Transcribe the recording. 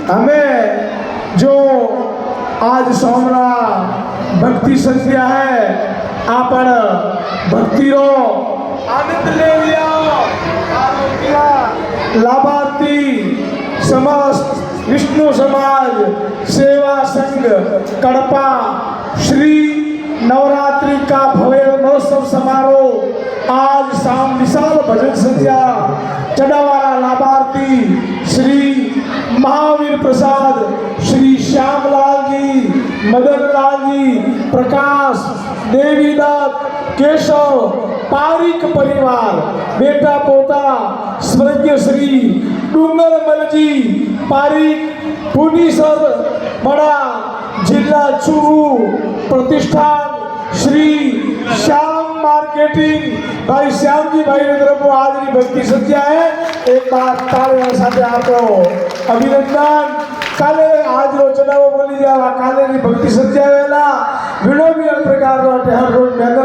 हमें जो आज सोमरा भक्ति संध्या है आपण भक्ति रो आनंद ले लिया। लाभार्थी समस्त विष्णु समाज सेवा संघ कड़पा श्री नवरात्रि का भव्य महोत्सव समारोह आज शाम विशाल भजन संध्या चढ़ावाला लाभार्थी श्री महावीर प्रसाद श्री श्यामलाल जी मदन लाल जी प्रकाश देवीदत्त केशव पारिक परिवार बेटा पोता स्वर्गीय श्री डूंगरमल जी पारिक पुनी सर बड़ा जिला चूरू प्रतिष्ठान श्री श्याम मार्केटिंग भाई श्याम जी भाई ने तरफ आज की भक्ति संध्या है। एक बार तालियों साथ आपको अभिनंदन। काले आज रो चढ़ावो बोली जावा काले की भक्ति संध्या वेला विनोदी प्रकार रो हर रोज